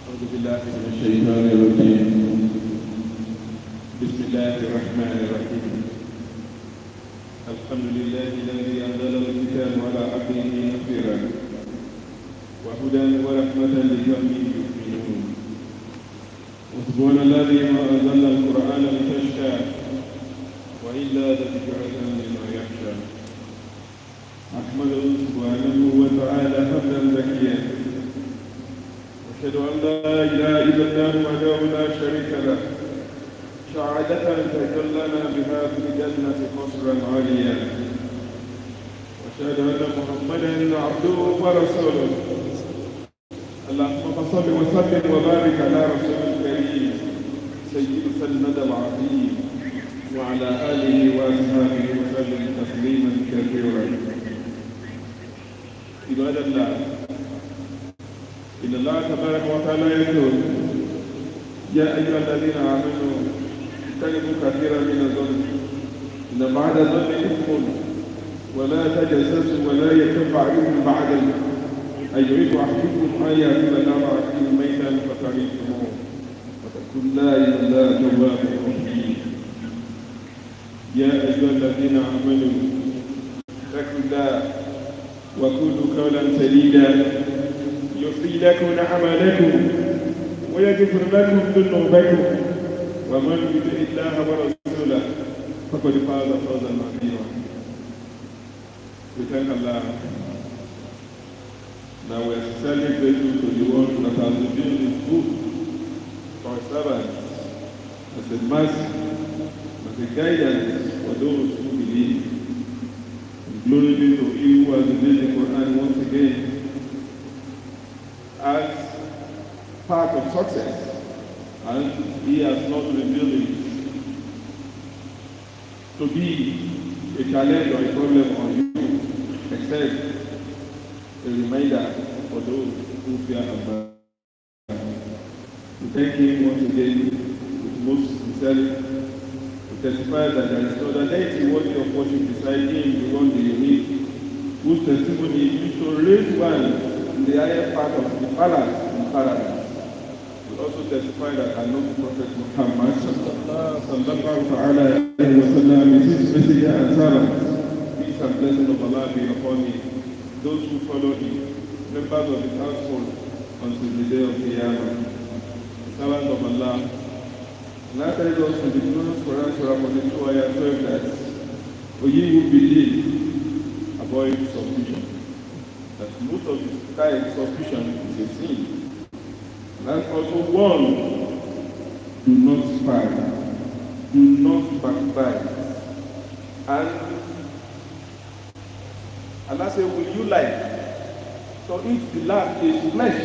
أعوذ بالله من الشيطان الرجيم. بسم الله الرحمن الرحيم. الحمد لله الذي أنزل الكتاب على عبده نذيرا وهدى ورحمة لقوم يؤمنون. وسبحان الذي ما أنزل القرآن لتشقى وإلا ذكرى لمن يخشى. أحمده سبحانه وتعالى حمدا زكيا أشهد أن لا إله إلا الله وحده لا شريك له شهادة تجلنا بها في الجنة قصرا عاليا وأشهد أن محمدا عبده ورسوله. اللهم صل وسلم وبارك على رسول الكريم سيد سند العظيم وعلى آله وأصحابه وسلم تسليما كثيرا. عباد الله، إن الله تبارك وتعالى يقول: يا أيها الذين آمنوا اجتنبوا كثيرا من الظن إن بعد الظن إثم ولا تجسسوا ولا يغتب بعضكم بعضا أن يريد أحدكم أن يأكل لحم أخيه ميتا فكرهتموه واتقوا الله إن الله تواب رحيم. يا أيها الذين آمنوا اتقوا الله وقولوا قولا سديدا يصلح لكم أعمالكم ويغفر لكم ذنوبكم ومن يطع الله ورسوله فقد فاز فوزا عظيما. We thank Allah. Now we are sincerely grateful to the one that has revealed His book for His servants as a mercy, as a guidance for those who believe. And glory be to He who has revealed the Quran once again as part of success, and He has not revealed it to be a challenge or a problem on you, except a reminder for those who fear Allah. We thank Him once again with most sincerity. We testify that there is no other deity worthy of worship beside Him, the one the unique, whose testimony is used to raise one in the higher part of the palace in paradise. We also testify that our noble Prophet Muhammad sallallahu alayhi wa sallam is His messenger and servant. Peace and blessing of Allah be upon Him, those who follow Him, members of His household until the day of Qiyamah. The servant of Allah. And that tells us in the glorious Quran Surah 42 ayah 12 that, "O ye who believe, avoid suspicion." That most of the time suspicion is a sin. And that's also one, do not spy, do not backbite. And Allah said, will you like to eat the flesh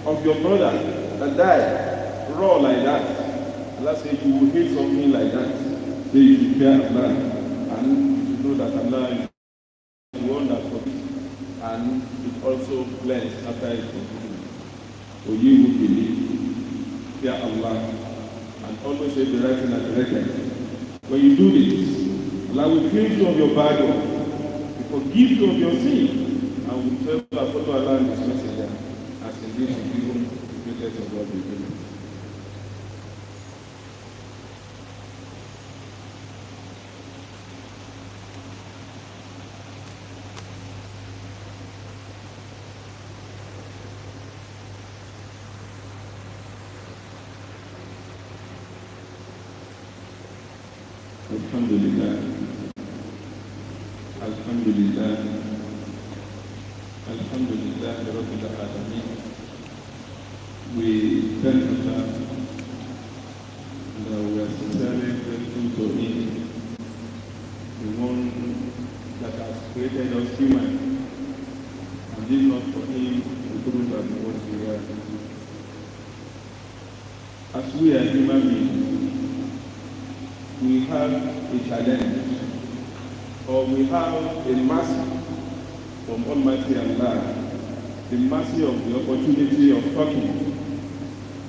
of your brother that died raw like that? Allah said, you will hate something like that. So you should fear Allah, and you should know that Allah is the one that forgives, and it also cleanses after it's completed. For you who believe, fear Allah, and always say the right thing at the right time. When you do this, Allah will cleanse you of your bad work, forgive you of your sin, and will forever follow Allah and His messenger, as indeed He given the greatest of God will. Alhamdulillah. Alhamdulillah. Alhamdulillah Rabbil Alamin. We thank Allah and we are sincerely grateful to Him, the one that has created us human, and if not for Him, we couldn't have been what we are. As we are human beings, we have a challenge, or we have a mercy from Almighty Allah, the mercy of the opportunity of talking.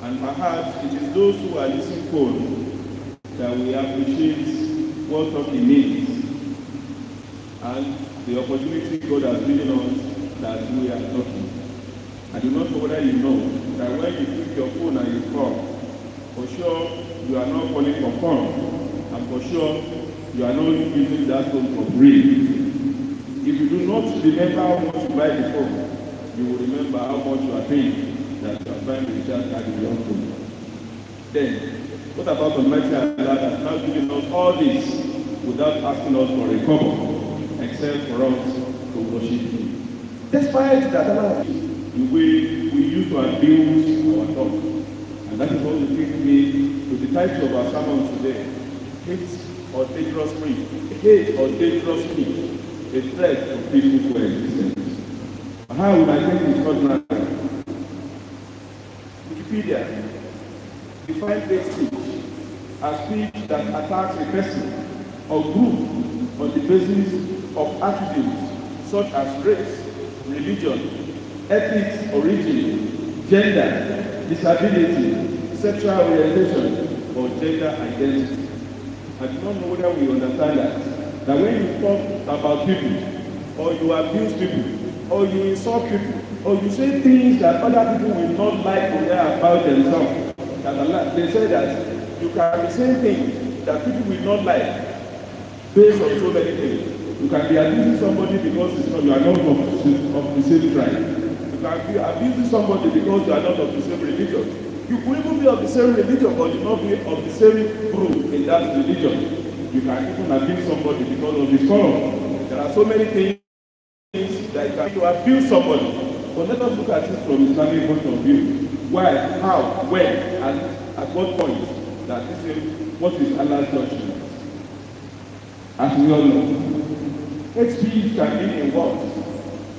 And perhaps it is those who are listening phone that we appreciate what talking means, and the opportunity God has given us that we are talking. I do not know whether you know that when you pick your phone and you call, for sure you are not calling for fun, and for sure you are not using that phone for free. If you do not remember how much you buy the phone, you will remember how much you are paying that you are trying to recharge card in your phone. Then, what about Almighty Allah that now giving us all this without asking us for a cover, except for us to worship Him? Despite that, Allah, the way we used to abuse our thought. And that is what will take me to the title of our sermon today: Hate or Dangerous Speech. Hate or Dangerous Speech, a threat to peaceful coexistence. How would I take this ordinary? Wikipedia defines hate speech as speech that attacks a person or group on the basis of attributes such as race, religion, ethnic origin, gender, disability, sexual orientation, or gender identity. I do not know whether we understand that when you talk about people, or you abuse people, or you insult people, or you say things that other people will not like to hear about themselves, that they say that you can be saying things that people will not like based on so many things. You can be abusing somebody because you are not of the same tribe. You can be abusing somebody because you are not of the same religion. You could even be of the same religion, but you not be of the same group in that religion. You can even abuse somebody because of his color. There are so many things that you can to abuse somebody. But let us look at it from Islamic point of view. Why, how, when, and at what point that this is what is Allah's judgment. As we all know, hate speech can be in words,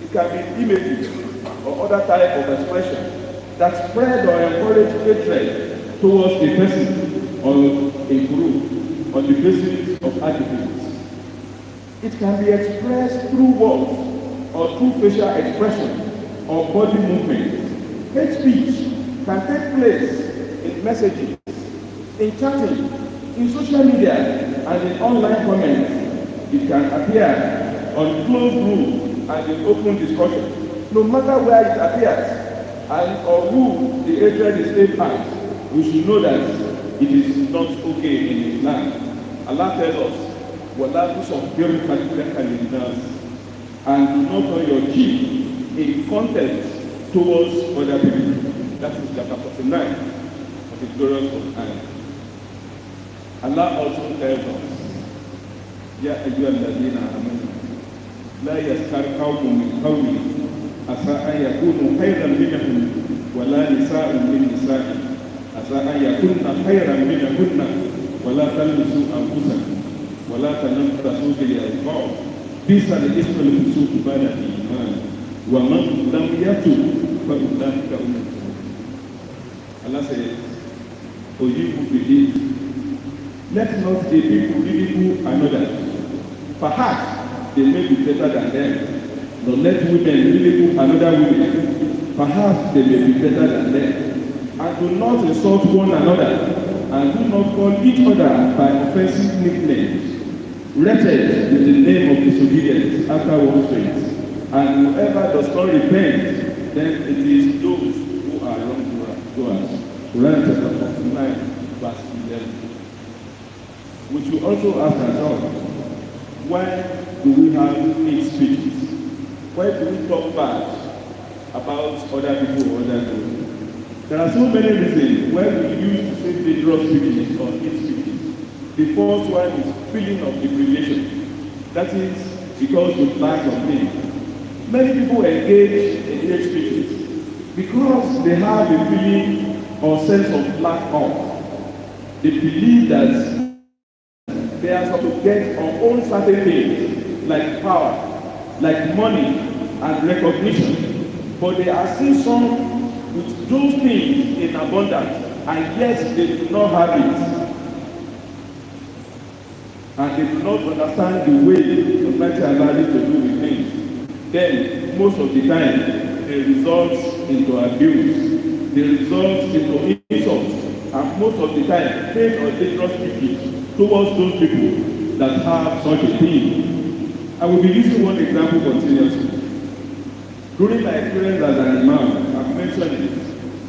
it can be images or other type of expression that spread or encourage hatred towards a person or a group on the basis of attributes. It can be expressed through words or through facial expression or body movement. Hate speech can take place in messages, in chatting, in social media, and in online comments. It can appear on closed rooms and in open discussion. No matter where it appears and or who the hatred is aimed at, we should know that it is not okay in Islam. Allah tells us, وَلَا تُصَبِّرْ خَلْقَكَ لِلنَّاسِ, and do not turn your cheek in contempt towards other people. That is chapter 49 of the glorious Quran. Allah also tells us, يَا أَيُّهَا الَّذِينَ آمَنُوا لَا يَسْخَرْ قَوْمٌ مِنْ قَوْمٍ عَسَىٰ أَن يَكُونُوا خَيْرًا مِنْهُمْ وَلَا نِسَاءٌ مِنْ نِسَاءٍ عَسَىٰ أَن يَكُنَّ خَيْرًا مِنْهُنَّ وَلَا تَلْمِزُوا أَنفُسَكُمْ وَلَا تَنَابَزُوا بِالْأَلْقَابِ بِئْسَ الِاسْمُ الْفُسُوقُ بَعْدَ الْإِيمَانِ وَمَنْ لَمْ يَتُبْ فَأُولَٰئِكَ هُمُ الْفَاسِقُونَ. Allah says, O you who believe, let not a people ridicule another. Perhaps they may be better than them. But let women ridicule another woman. Perhaps they may be better than them. And do not insult one another, and do not call each other by offensive nicknames. Wretched is the name of disobedience after one's faith. And whoever does not repent, then it is those who are wrongdoers. Quran chapter 49, verse 11. We should also ask ourselves, why do we have hate speeches? Why do we talk bad about other people or other groups? There are so many reasons why we use to say dangerous speeches or hate speeches. The first one is feeling of deprivation. That is because we lack something. Many people engage in hate speeches because they have a feeling or sense of lack of. They believe that they are supposed to get or own certain things like power, like money and recognition, but they are seeing some with those things in abundance, and yet they do not have it, and they do not understand the way Almighty Allah is to do with things. Then most of the time they result into abuse, they result into insults, and most of the time hate or dangerous speeches towards those people that have such a thing. I will be using one example continuously. During my experience as an imam, I've mentioned it.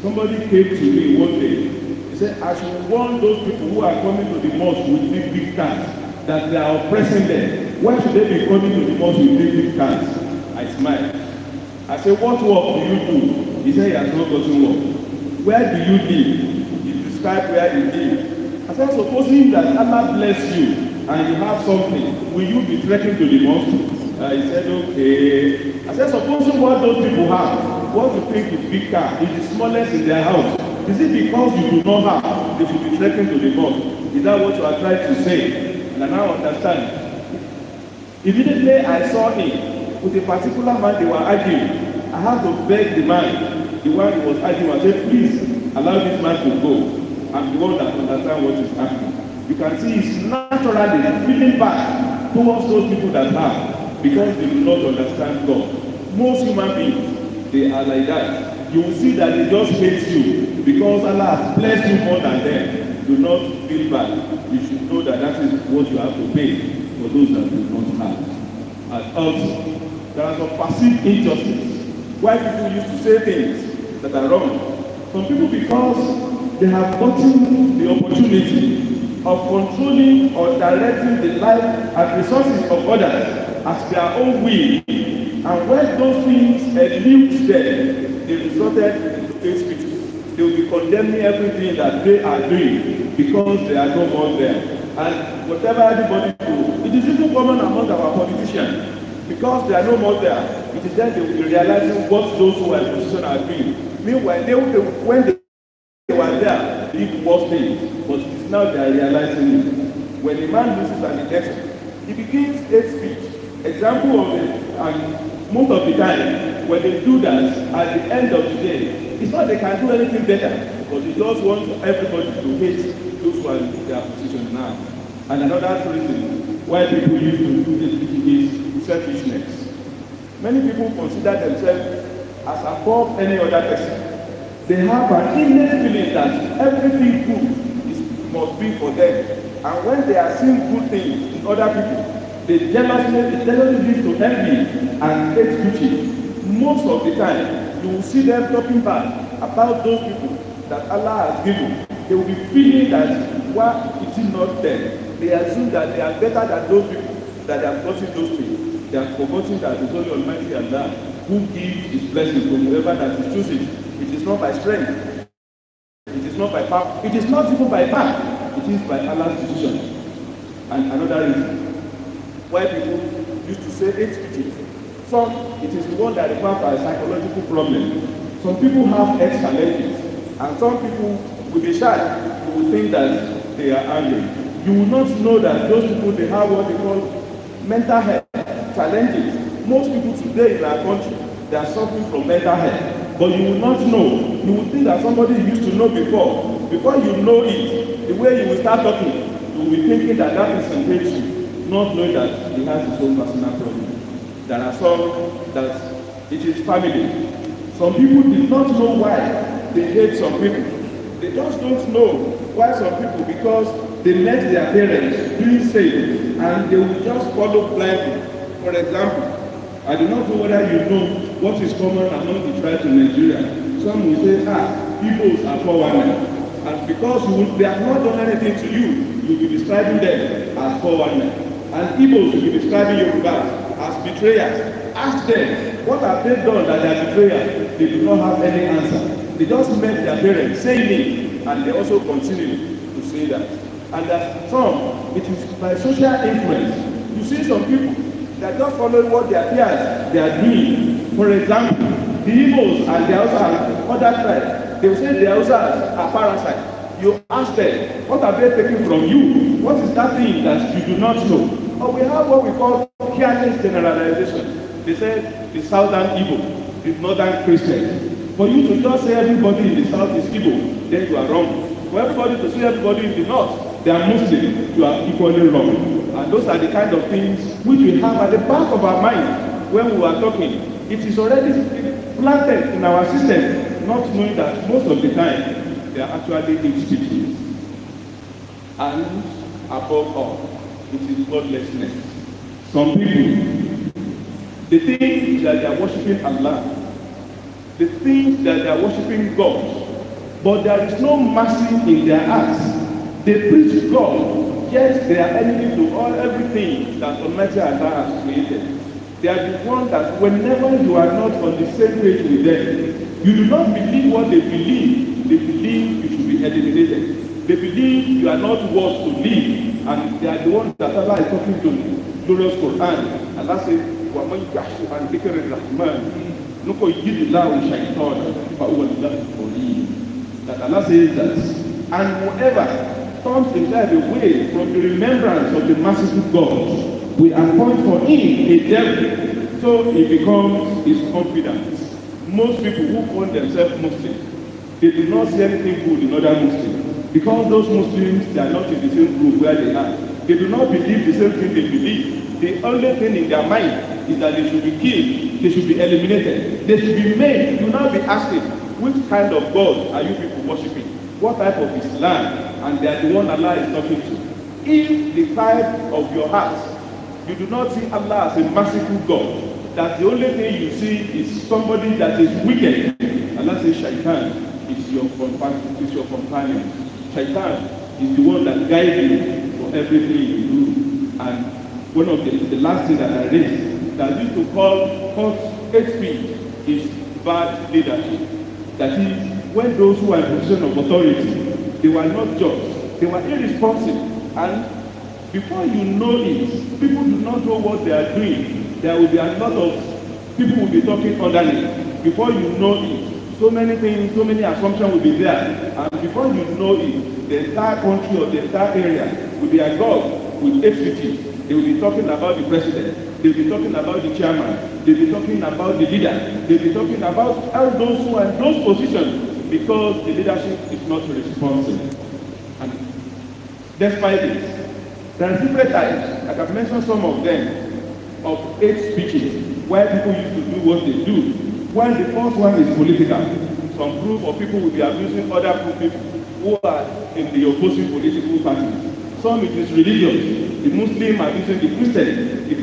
Somebody came to me one day. He said, I should warn those people who are coming to the mosque with big cars that they are oppressing them. Why should they be coming to the mosque with big cars? I smiled. I said, what work do you do? He said, he has not gotten work. Where do you live? He described where he lived. I said, supposing that Allah bless you and you have something, will you be trekking to the mosque? He said, okay. I said, supposing what those people have, what you think is big car, is the smallest in their house. Is it because you do not have, they should be trekking to the mosque? Is that what you are trying to say? And I now understand. Immediately I saw him with a particular man they were arguing. I had to beg the man, the one who was arguing, I said, please allow this man to go. I'm the one that understands what is happening. You can see he's naturally feeling bad towards those people that have. Because they do not understand God. Most human beings, they are like that. You will see that they just hate you because Allah has blessed you more than them. Do not feel bad. You should know that that is what you have to pay for those that do not have. And also, there are some perceived injustice. Why people used to say things that are wrong. Some people, because they have gotten the opportunity of controlling or directing the life and resources of others as their own will, and when those things elude them, they resorted into hate speeches. They will be condemning everything that they are doing because they are no more there. And whatever everybody do, it is even common among our politicians. Because they are no more there, it is then they will be realizing what those who are in position are doing. Meanwhile, when they were there, they did worse things, but it is now they are realizing it. When a man loses an election, he begins hate speech. Example of it, and most of the time, when they do that, at the end of the day, it's not they can do anything better, but they just want everybody to hate those who are in their position now. And another reason why people used to do this is selfishness. Many people consider themselves as above any other person. They have an innate feeling that everything good must be for them. And when they are seeing good things in other people, they jealously lead to envy and hate speech. Most of the time, you will see them talking bad about those people that Allah has given. They will be feeling that why it is not them. They assume that they are better than those people that have gotten those things. They have forgotten that it's only Almighty Allah who gives His blessing to whoever that He chooses. It is not by strength. It is not by power. It is not even by power. It is by Allah's decision. And another reason why people used to say hate speech. Some, it is the one that refers to a psychological problem. Some people have health challenges, and some people will be shy. You will think that they are angry. You will not know that those people, they have what they call mental health challenges. Most people today in our country, they are suffering from mental health. But you will not know. You will think that somebody you used to know before. Before you know it, the way you will start talking, you will be thinking that that person hates you, not knowing that he has his own personal problem. There are some that it is family. Some people did not know why they hate some people. They just don't know why some people, because they met their parents doing same, and they will just follow blindly. For example, I do not know whether you know what is common among the tribes in Nigeria. Some will say, Igbos are 419. And because they have not done anything to you, you will be describing them as 419. And Igbos will be describing Yorubas as betrayers. Ask them, what have they done that they are betrayers? They do not have any answer. They just met their parents saying it, and they also continue to say that. And that some, it is by social influence. You see some people that just follow what their peers they are doing. For example, the Igbos and the other tribes, they will say the Hausas are parasites. You ask them, what are they taking from you? What is that thing that you do not know? Or we have what we call careless generalization. They say the southern Igbo, the northern Christian. For you to just say everybody in the south is Igbo, then you are wrong. For everybody to say everybody in the north, they are Muslim, you are equally wrong. And those are the kind of things which we have at the back of our mind when we are talking. It is already planted in our system, not knowing that most of the time they are actually institutions. And above all, it is godlessness. Some people, they think that they are worshiping Allah. They think that they are worshiping God. but there is no mercy in their hearts. They preach God, yet they are enemy to everything that Almighty Allah has created. They are the ones that whenever you are not on the same page with them, you do not believe what they believe. They believe you should be eliminated. They believe you are not worth to live, and they are the ones that Allah is talking to. Glorious Quran. Allah says, وَمَنْ يَحْشُ عَنْ ذِكْرِ الرَّحْمَنِ نُقَيِّضْ لَهُ شَيْطَانًا فَهُوَ لَهُ قَرِينٌ. That Allah says that, and whoever turns himself away from the remembrance of the merciful God, we appoint for him a devil, so he becomes his confidant. Most people who call themselves Muslims, they do not see anything good in other Muslims, because those Muslims, they are not in the same group where they are. They do not believe the same thing they believe. The only thing in their mind is that they should be killed, they should be eliminated, they should be made. You now be asking, which kind of God are you people worshiping? What type of Islam? And they are the one Allah is talking to. If the type of your heart, you do not see Allah as a merciful God, that the only thing you see is somebody that is wicked, Allah says Shaitan is your companion. Shaitan is the one that guides you for everything you do. And one of the last thing that I raised, that used to call hate speech is bad leadership. That is, when those who are in position of authority, they were not just, they were irresponsible. And before you know it, people do not know what they are doing. There will be a lot of people will be talking underneath. Before you know it, so many things, so many assumptions will be there. And before you know it, the entire country or the entire area will be agog with HPT. They will be talking about the president. They will be talking about the chairman. They will be talking about the leader. They will be talking about all those who are in those positions, because the leadership is not responsible. And despite this, there are different types. I have mentioned some of them of hate speeches, where people used to do what they do. While the first one is political, some group of people will be abusing other people who are in the opposing political party. Some it is religious. The Muslim are abusing the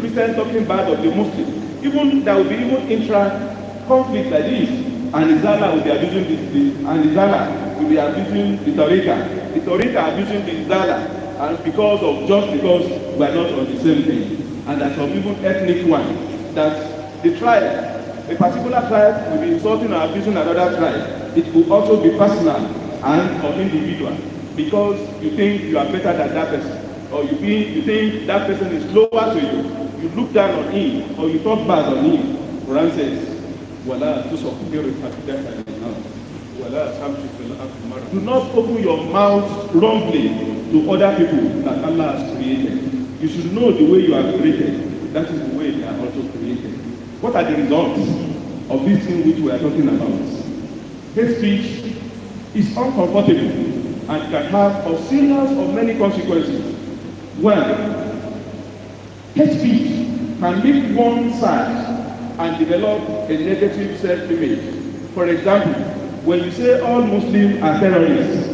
Christian talking bad of the Muslim. Even there will be even intra-conflict like this, and Izala will be abusing and Izala will be abusing the Tariqa abusing the Izala, and because we are not on the same thing. And there's some even ethnic one, that the tribe, a particular tribe will be insulting or abusing another tribe. It will also be personal and or individual, because you think you are better than that person, or you think that person is lower to you. You look down on him, or you talk bad on him. Quran says, "Wala tusakhiru al-aqdata lin-nas, wala tamshi fil-ardi." Do not open your mouth wrongly to other people that Allah has created. You should know the way you are created. That is the way they are also created. What are the results of this thing which we are talking about? Hate speech is uncomfortable and can have a series of many consequences. One, hate speech can make one sad and develop a negative self-image. For example, when you say all Muslims are terrorists,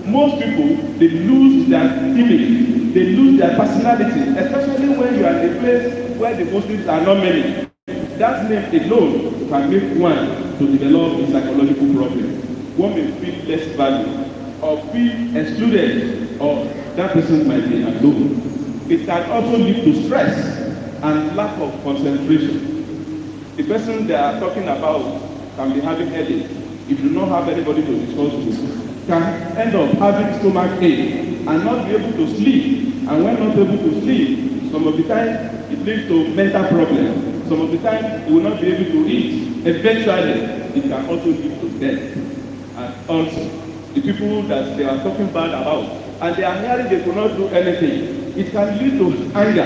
most people, they lose their image, they lose their personality, especially when you are in a place where the Muslims are not many. That name alone can make one to develop a psychological problem. One may feel less valued or feel excluded, or that person might be alone. It can also lead to stress and lack of concentration. The person they are talking about can be having headache. If you do not have anybody to discuss with, can end up having stomach ache and not be able to sleep. And when not able to sleep, some of the time it leads to mental problems. Some of the time, you will not be able to eat. Eventually, it can also lead to death. And also, the people that they are talking bad about, and they are hearing they cannot do anything, it can lead to anger.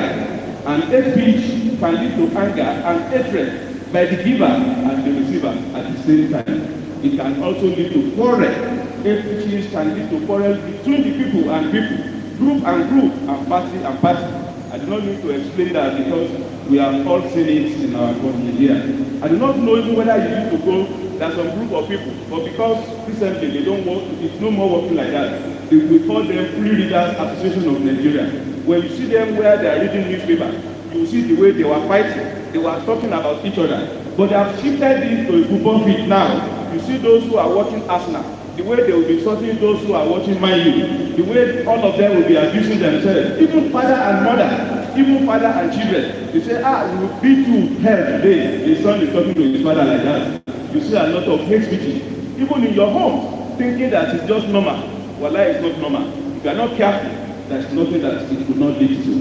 And hate speech can lead to anger and hatred by the giver and the receiver at the same time. It can also lead to quarrel. Hate speech can lead to quarrel between the people and people, group and group, and party and party. I do not need to explain that because we have all seen it in our country here. I do not know even whether you need to go, there's some group of people, but because recently they don't work, it's no more working like that. We call them Free Readers Association of Nigeria. When you see them where they are reading newspaper, you see the way they were fighting, they were talking about each other. But they have shifted it to a football field now. You see those who are watching Arsenal, the way they will be insulting those who are watching Man, the way all of them will be abusing themselves, even father and mother, even father and children. They say, we will beat you hell today. The son is talking to his father like that. You see a lot of hate speech. Even in your home, thinking that it's just normal. Wallah, it's not normal. If you are not careful, there's nothing that it could not lead to.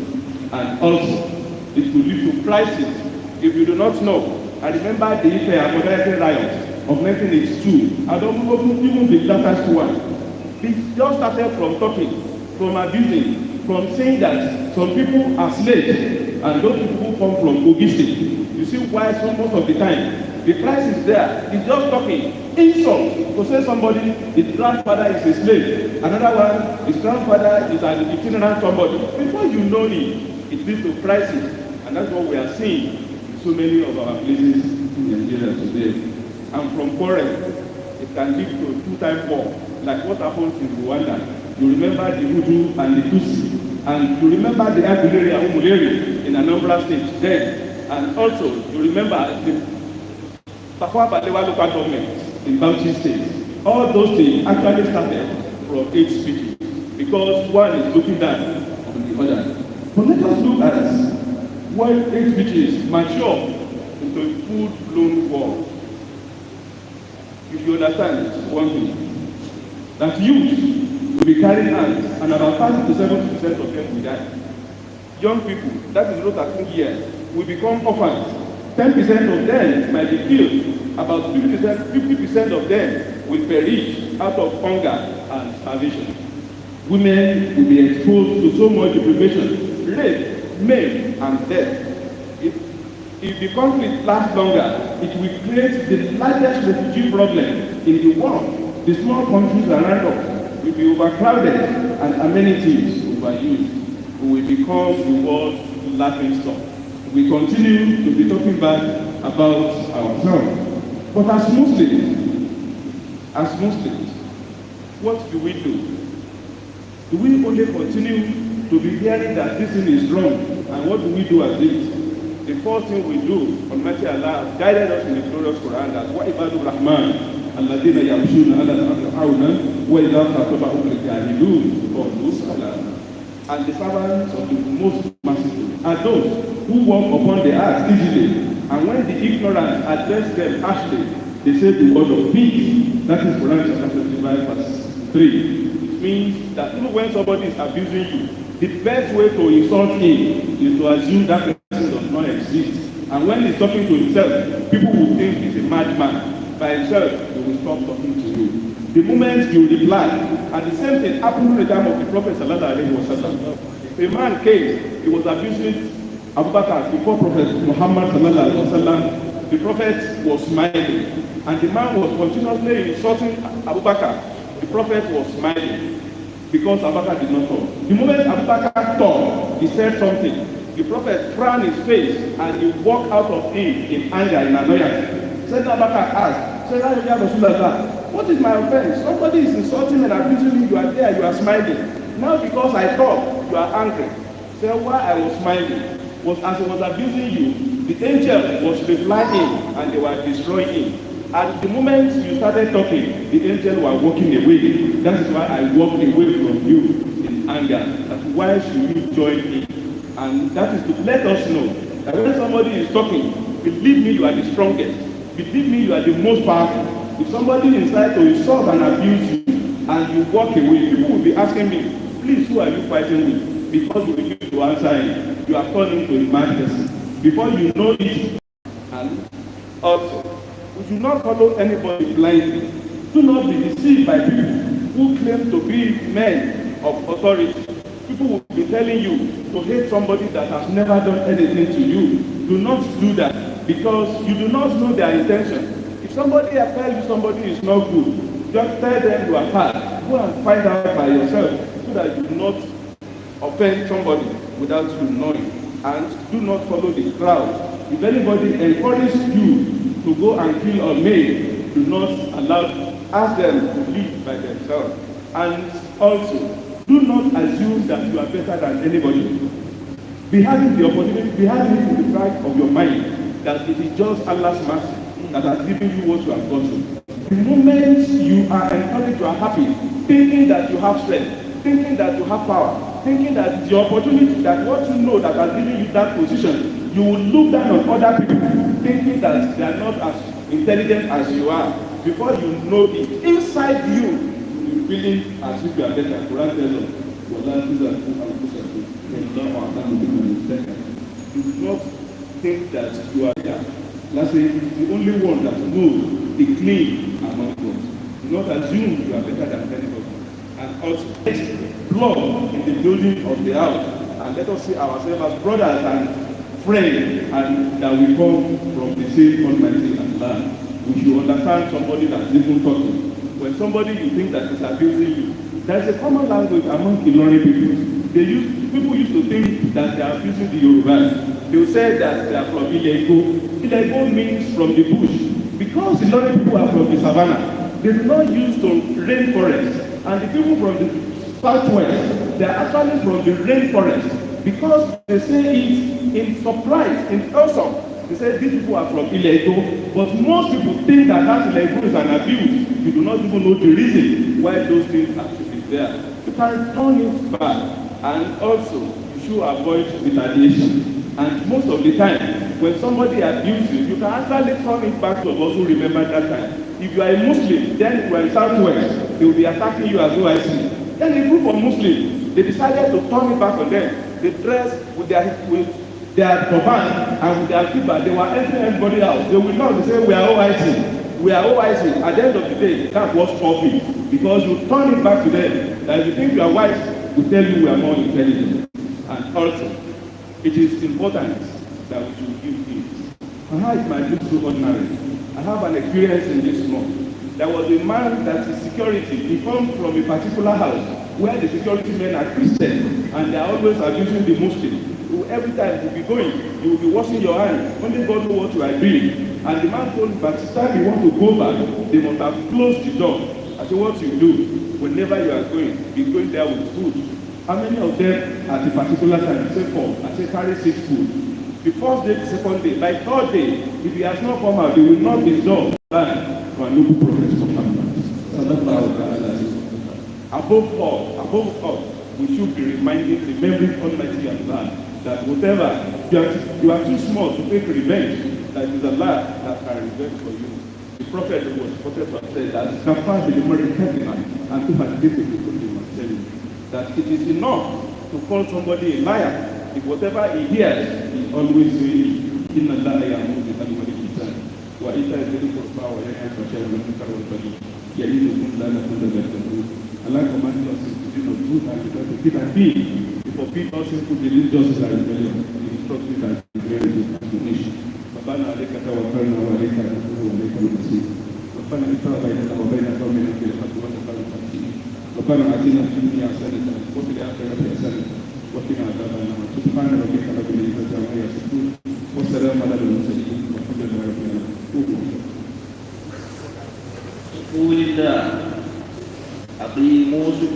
And also, it could lead to crisis. If you do not know, I remember the Ife Amodaite riot of 1982. I don't even the latest one. It just started from talking, from abusing, from saying that some people are slaves and those people come from Coexistence. You see why most of the time the price is there. It's just talking. Insult to say somebody, his grandfather is a slave. Another one, his grandfather is an itinerant somebody. Before you know it leads to crisis. And that's what we are seeing in so many of our places in Nigeria today. And from quarrel, it can lead to a two-time war, like what happened in Rwanda. You remember the Hutu and the Tutsi. And you remember the Aguleri and Umuleri in Anambra State then. And also, you remember the Tafawa Balewa local government in Bauchi State. All those things actually started from hate speech because one is looking down on the other. But let us look at when hate speeches mature into a full-blown war. If you understand one thing, that youth will be carrying arms and about 30 to 70% of them will die. Young people, that is not 13 years, will become orphans. 10% of them might be killed. About 50% of them will perish out of hunger and starvation. Women will be exposed to so much deprivation, rape, maim, and death. If the conflict lasts longer, it will create the largest refugee problem in the world. The small countries around us will be overcrowded and amenities overused. We will become the world's laughing stock. We continue to be talking bad about ourselves. But as Muslims, what do we do? Do we only continue to be hearing that this thing is wrong? And what do we do as it? The first thing we do, Almighty Allah guided us in the glorious Quran that وَعِبَادُ الرَّحْمَنِ الَّذِينَ يَمْشُونَ عَلَى الْأَرْضِ هَوْنًا وَإِذَا خَاطَبَهُمُ الْجَاهِلُونَ قَالُوا سَلَامًا. And the servants of the most merciful are those who walk upon the earth easily, and when the ignorant address them harshly, they say the word of peace. That is Quran chapter 25 verse 3. It means that even when somebody is abusing you, the best way to insult him is to assume that person does not exist. And when he's talking to himself, people will think he's a madman. By himself, they will stop talking to you. The moment you reply, and the same thing happened in the time of the Prophet sallallahu alaihi wasallam. A man came, he was abusing Abu Bakr before Prophet Muhammad sallallahu alaihi wasallam. The Prophet was smiling, and the man was continuously insulting Abu Bakr. The Prophet was smiling because Abu Bakr did not talk. The moment Abu Bakr talked, he said something. The Prophet frowned his face and he walked out of it in anger, in annoyance. Said Abu Bakr asked, what is my offense? Somebody is insulting and abusing me, you are there, you are smiling. Now because I talk, you are angry. Say why I was smiling was as he was abusing you, the angel was replying and they were destroying him. At the moment you started talking, the angel were walking away. That is why I walked away from you in anger. That's why should you join in? And that is to let us know that when somebody is talking, believe me, you are the strongest. Believe me, you are the most powerful. If somebody decides to insult and abuse you and you walk away, people will be asking me, please, who are you fighting with? Because you refuse to answer him, you have turned into a mad person. Before you know it, and also, we should not follow anybody blindly. Do not be deceived by people who claim to be men of authority. People will be telling you to hate somebody that has never done anything to you. Do not do that because you do not know their intention. If somebody tells you somebody is not good, just tell them you are bad. Go and find out by yourself so that you do not offend somebody without you knowing. And do not follow the crowd. If anybody encourages you to go and kill or maim, do not ask them to live by themselves. And also, do not assume that you are better than anybody. Be having the opportunity, be having it in the back of your mind that it is just Allah's mercy that has given you what you have got to. The moment you are encouraged, you are happy, thinking that you have strength, thinking that you have power, thinking that it's your opportunity, that what you know that has given you that position, you will look down on other people, thinking that they are not as intelligent as you are. Before you know it, inside you, you feeling as if you are better. Quran tells us, you do not think that you are there. Let's say the only one that knows the claim among us. Do not assume you are better than anybody. And also, blood in the building of the house, and let us see ourselves as brothers and friends, and that we come from the same Almighty Allah. We should understand somebody that's even talking. When somebody you think that is abusing you, there is a common language among Ilori people. People used to think that they are abusing the Yorubas. They will say that they are from Ilego. Ilego means from the bush. Because Ilori people are from the savannah, they do not use the rainforest. And the people from the southwest, they are actually from the rainforest. Because they say it in surprise, in awesome. They say these people are from Ilego, but most people think that Ilego is an abuse. You do not even know the reason why those things are to be there. You can turn it back, and also you should avoid retaliation. And most of the time, when somebody abuses you, can actually turn it back to those who remember that time. If you are a Muslim, then you are in Southwest, they will be attacking you as OIC. Then a group of Muslims, they decided to turn it back on them. They dressed with their turban and with their kibbah. They were entering everybody else. They will not say, we are OIC. We are OIC. At the end of the day, that's what's stopping. Because you turn it back to them. That if you think you are wise, we tell you we are more intelligent. And also, it is important that we should give it. Perhaps it might look so ordinary. I have an experience in this month. There was a man that is security. He comes from a particular house where the security men are Christians and they are always abusing the Muslims. Every time you will be going, you will be washing your hands. Only God knows what you are doing. And the man told me, but the time you want to go back, they must have closed the door. I said, what you do, whenever you are going, be going there with food. How many of them at a particular time? I say 4. I say carry 6 food. The first day, the second day, by third day, if he has not come out, they will not be done for a noble prophet Muhammad. Above all, we should be remembering Almighty Allah that whatever you are too small to take revenge, that is Allah that can revenge for you. The prophet was quoted to have said that Kafar the American and to have difficulty that it is enough to call somebody a liar if whatever he hears he always says inna Allah ya'muru bil 'adli wal ihsan wa ita'i dhil qurba wa yanha 'anil fahsha'i wal munkari wal baghi ya'idukum la'allakum tadhakkarun. Allah commands us to do not do that because to keep and be. If forbid us sinful deeds, justice and rebellion. He instructs me that the very good nation. ربنا عليك توكلنا وعليك نتوكل وعليك المصير. ربنا افتح بيننا وبين قومنا بالحق وتقبل التوحيد. ربنا آتنا في الدنيا حسنة وفي الآخرة حسنة وقنا عذاب النار. سبحان ربك رب العزة عما يصفون والسلام على المرسلين والحمد لله رب العالمين. قول الله أقيموا